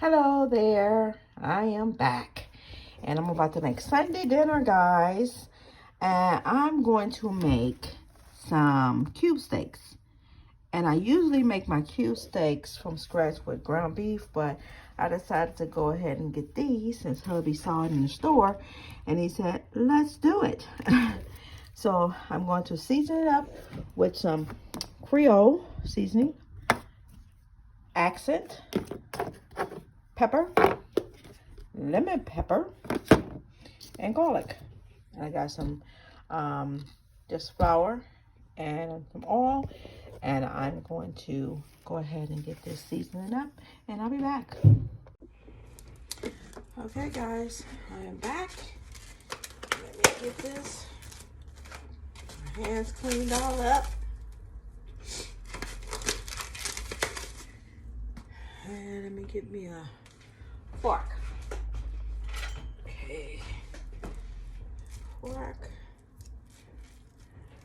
Hello there, I am back and I'm about to make Sunday dinner, guys. And I'm going to make some cube steaks. And I usually make my cube steaks from scratch with ground beef, but I decided to go ahead and get these since hubby saw it in the store and he said, let's do it. So I'm going to season it up with some Creole seasoning, accent, pepper, lemon pepper, and garlic. And I got some just flour and some oil, and I'm going to go ahead and get this seasoning up, and I'll be back. Okay guys, I am back. Let me get this, my hands cleaned all up. And let me get me a fork. Okay. Fork.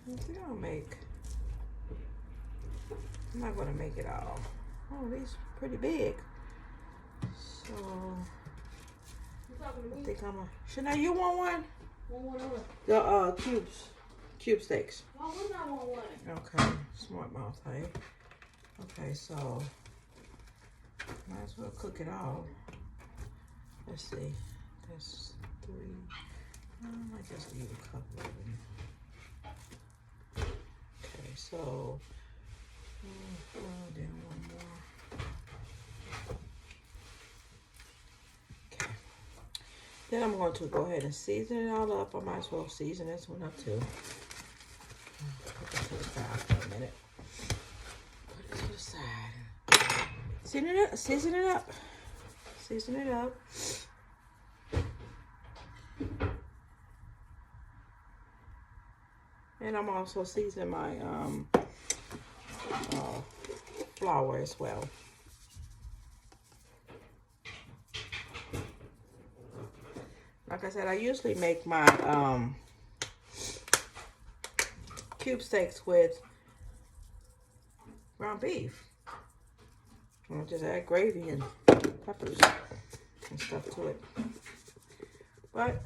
I think I'll make. I'm not gonna make it all. Oh, these are pretty big. So I think I'm a. Shania, you want one? The cube steaks. Why wouldn't I want one? Okay, smart mouth, hey. Okay, so might as well cook it all. Let's see. That's 3. I might just need a couple of them. Okay, so then one more. Okay. Then I'm going to go ahead and season it all up. I might as well season this one up too. Put this to the side for a minute. Put it to the side. Season it up. Season it up. Season it up. And I'm also seasoning my flour as well. Like I said, I usually make my cube steaks with ground beef. I just add gravy and peppers and stuff to it. But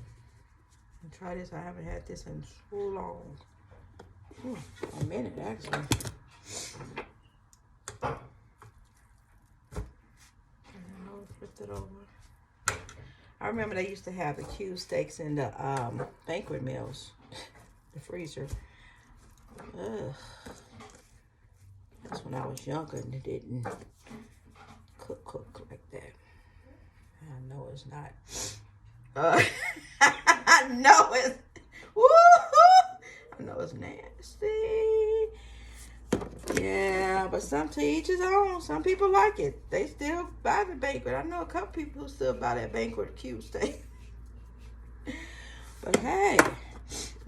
try this. I haven't had this in so long. A minute actually. And I'll flip it over. I remember they used to have the cube steaks in the banquet meals, the freezer. Ugh. That's when I was younger and it didn't cook like that. I know it's not. I know it's. I know it's nasty. Yeah, but some to each his own. Some people like it. They still buy the banquet. I know a couple people who still buy that banquet cube steak. But hey,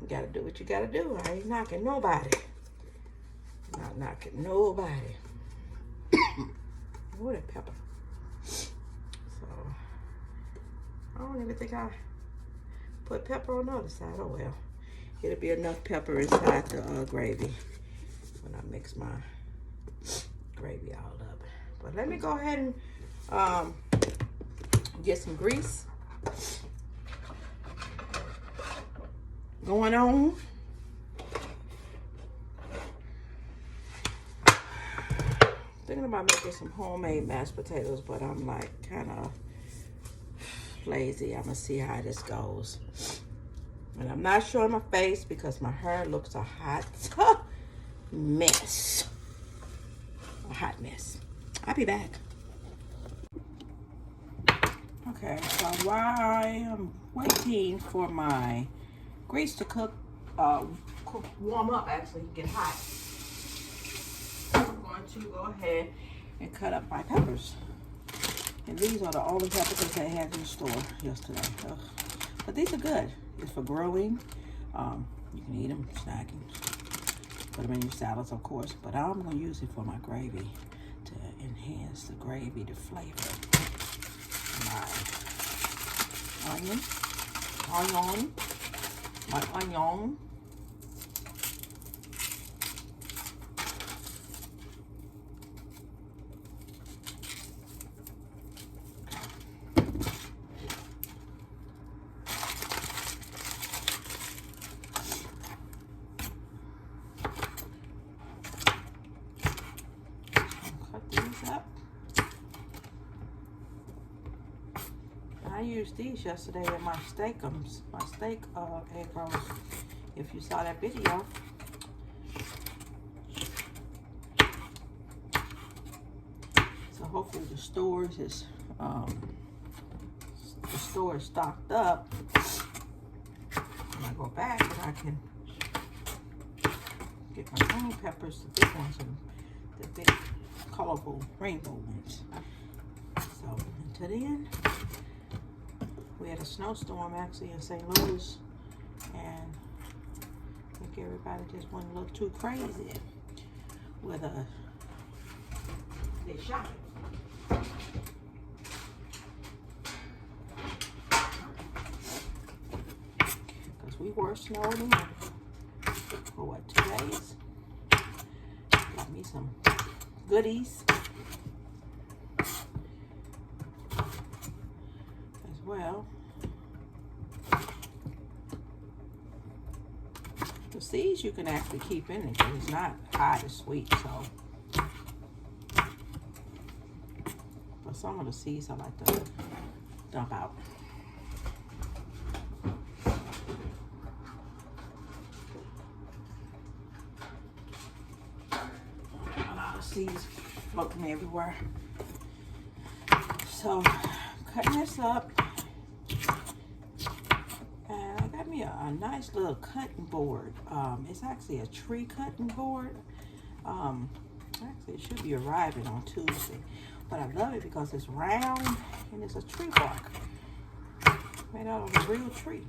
you gotta do what you gotta do. I ain't knocking nobody. Not knocking nobody. Oh, that pepper. So, I don't even think I put pepper on the other side. Oh well. It'll be enough pepper inside the gravy when I mix my gravy all up. But let me go ahead and get some grease going on. Thinking about making some homemade mashed potatoes, but I'm like kind of lazy. I'm gonna see how this goes. And I'm not showing my face because my hair looks a hot mess. A hot mess. I'll be back. Okay, so while I am waiting for my grease to warm up, actually, get hot, I'm going to go ahead and cut up my peppers. And these are the only peppers I had in the store yesterday. Ugh. But these are good. It's for grilling. You can eat them, snacking. Put them in your salads, of course. But I'm going to use it for my gravy to enhance the gravy, the flavor. My onion. My onion. I used these yesterday in my steakums, my steak egg rolls. If you saw that video. So hopefully the store is stocked up. When I go back, and I can get my green peppers, the big ones, and the big colorful rainbow ones. So until then, we had a snowstorm actually in St. Louis, and I think everybody just went a little too crazy with their shopping. Because we were snowed in for what, 2 days? Got me some goodies as well. The seeds you can actually keep in it because it's not hot or sweet, so. But some of the seeds I like to dump out. A lot of seeds floating everywhere. So, cutting this up. And I got me a nice little cutting board. It's actually a tree cutting board. Actually, it should be arriving on Tuesday. But I love it because it's round and it's a tree bark. Made out of a real tree.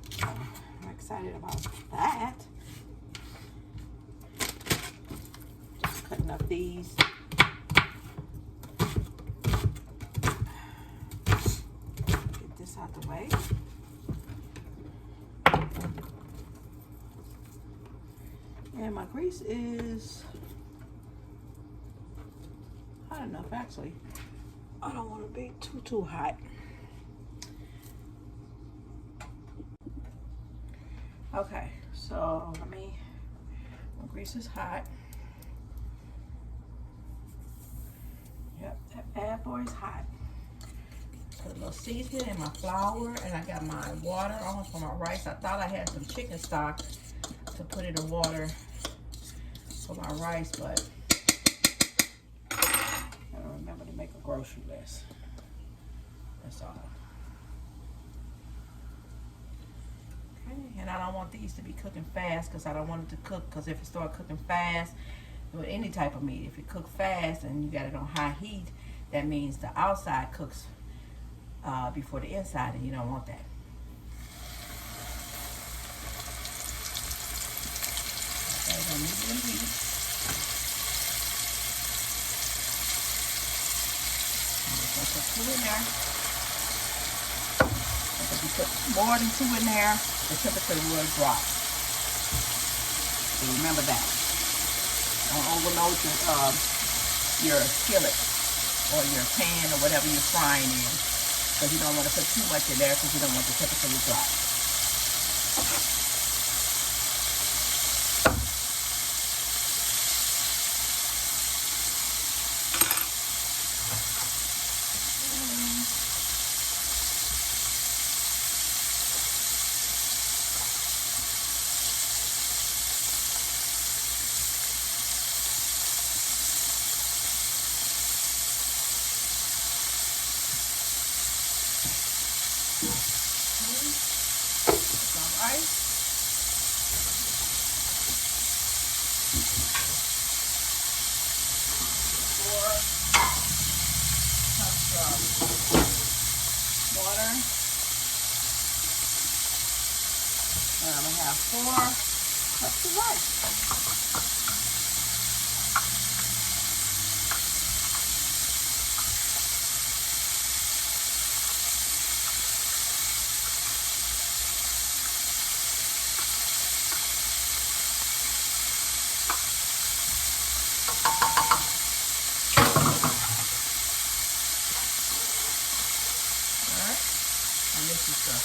So I'm excited about that. Just cutting up these. Get this out the way. And my grease is hot enough, actually. I don't want to be too hot. Okay, so my grease is hot. Yep, that bad boy is hot. Put a little seasoning in my flour, and I got my water on for my rice. I thought I had some chicken stock to put in the water for my rice, but I don't remember to make a grocery list. That's all. Okay, and I don't want these to be cooking fast because I don't want it to cook, because if it start cooking fast with any type of meat, if it cook fast and you got it on high heat, that means the outside cooks before the inside, and you don't want that. Okay, medium heat. Put 2 in there. If you put more than 2 in there, the temperature will drop. So remember that. Don't overload your skillet or your pan or whatever you're frying in, because you don't want to put too much in there because you don't want the temperature to drop. And I'm going to have 4 cups of rice. All right, and this is the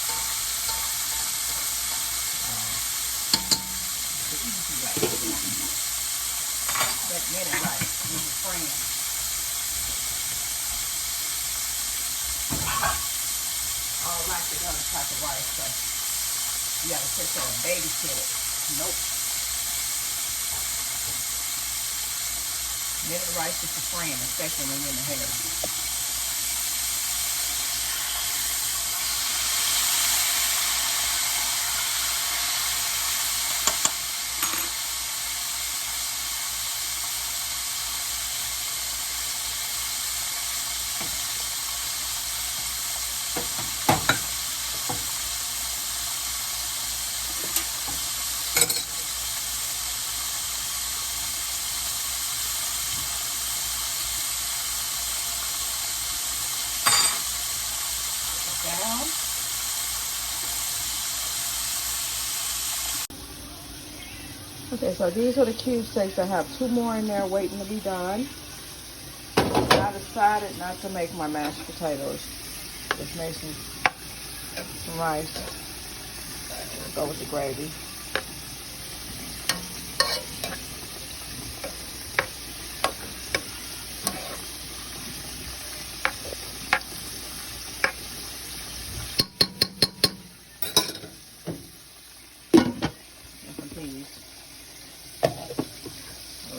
easy way. That minute rice with your friends. don't like the other type of rice, so you gotta take care of babysit it. Nope. Minute rice is a friend, especially when you're in the hair. Down. Okay, so these are the cube steaks. I have 2 more in there waiting to be done. I decided not to make my mashed potatoes. Just make some rice. Go with the gravy.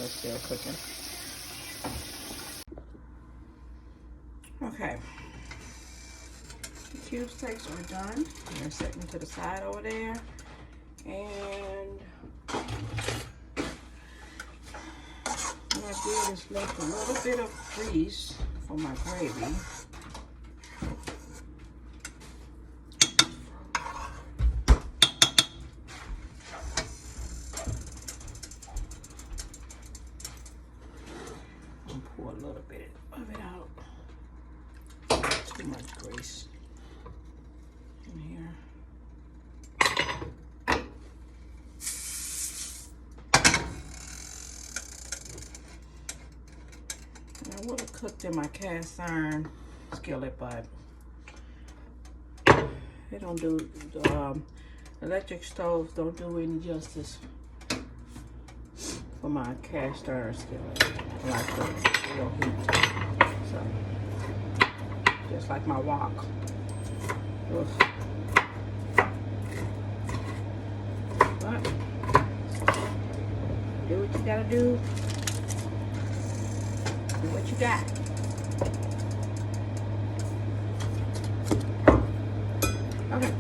Still cooking. Okay, the cube steaks are done. They're sitting to the side over there, and what I did is left a little bit of grease for my gravy. Pour a little bit of it out. Too much grease in here. And I would have cooked in my cast iron skillet, but they don't do, electric stoves don't do any justice for my cast iron skillet. I like the real heat. So, just like my wok. Oof. But, do what you gotta do. Do what you got. Okay.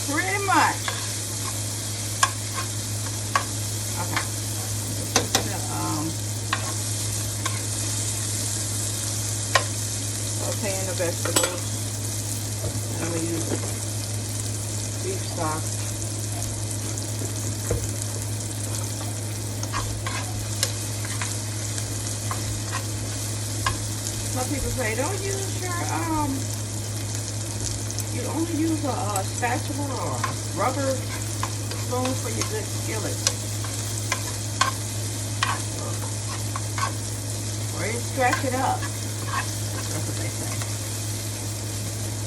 Pretty much. Okay. Sauteing the vegetables. And I'm gonna use beef stock. Some people say don't use your you only use a spatula or rubber spoon for your good skillets. Or you stretch it up. That's what they say.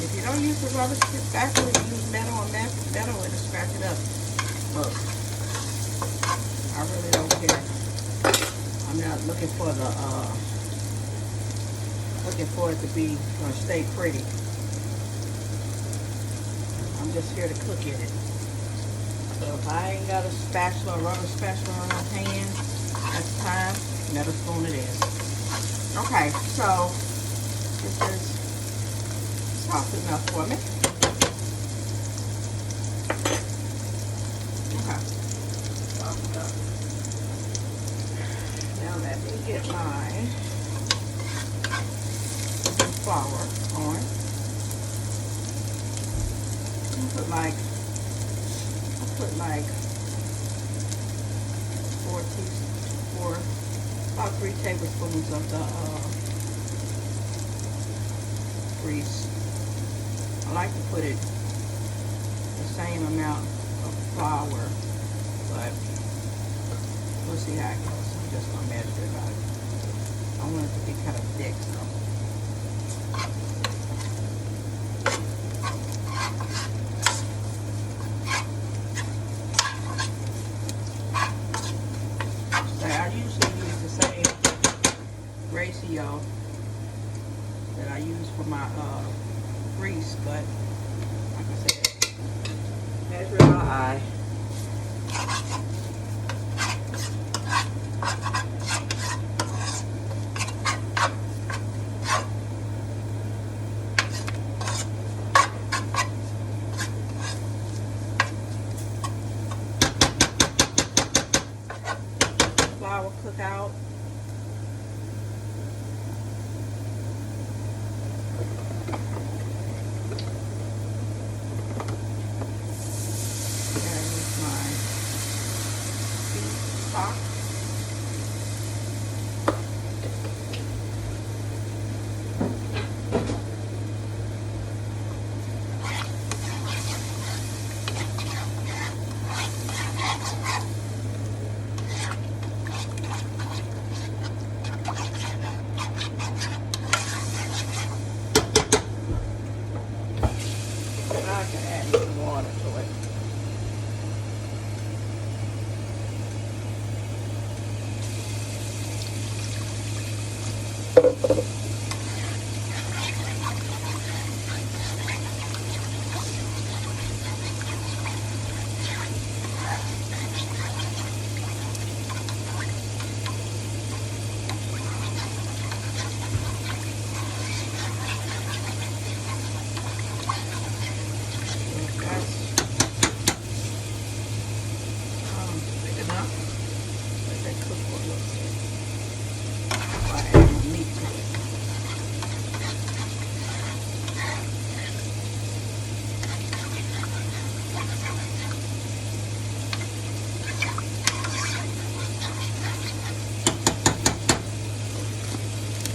If you don't use the rubber spatula, you use metal and metal and scratch it up. Look, I really don't care. I'm not looking for the looking for it to be or stay pretty. I'm just here to cook in it. So if I ain't got a spatula, a rubber spatula on my hand, that's the time, metal spoon it is. Okay, so this is soft enough for me. Okay. get my flour on. I'll put like about 3 tablespoons of the grease. I like to put it the same amount of flour, but we'll see how it goes. I'm just gonna measure it out. I want it to be kind of thick, so. Ratio that I use for my grease, but like I said, measure it by eye. Flour cook out.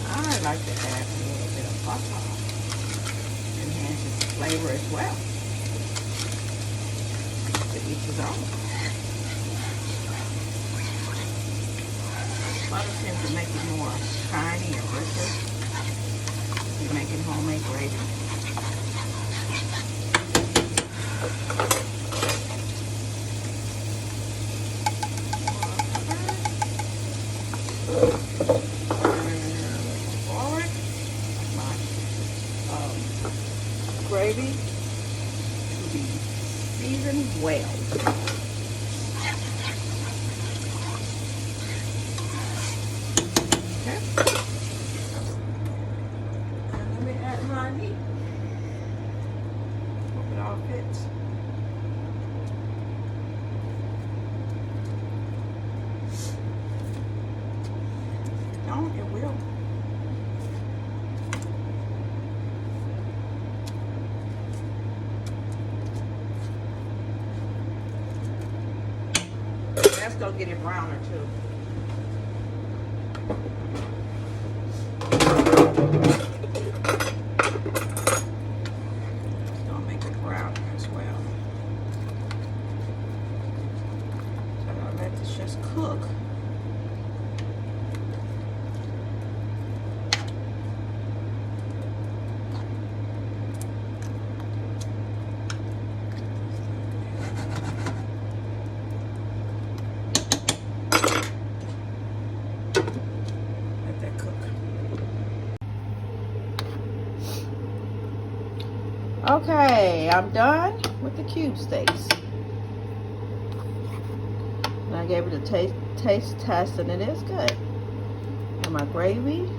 I like to add a little bit of butter. Enhances the flavor as well. To each his own. Butter tends to make it more shiny and richer if you're making homemade gravy. Gravy to be seasoned well. Okay. And let me add my meat. Hope it all fits. Don't, it will. Let's go get it browner too. It's gonna make it brown as well. So I'm gonna let this just cook. Okay, I'm done with the cube steaks. And I gave it a taste test, and it is good. And my gravy,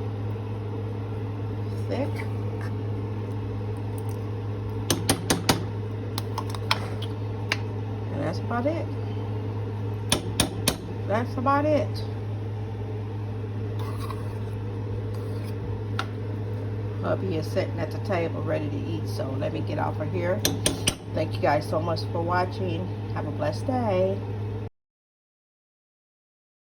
thick. And that's about it. That's about it. Hubby is sitting at the table ready to eat, so let me get off of here. Thank you guys so much for watching. Have a blessed day.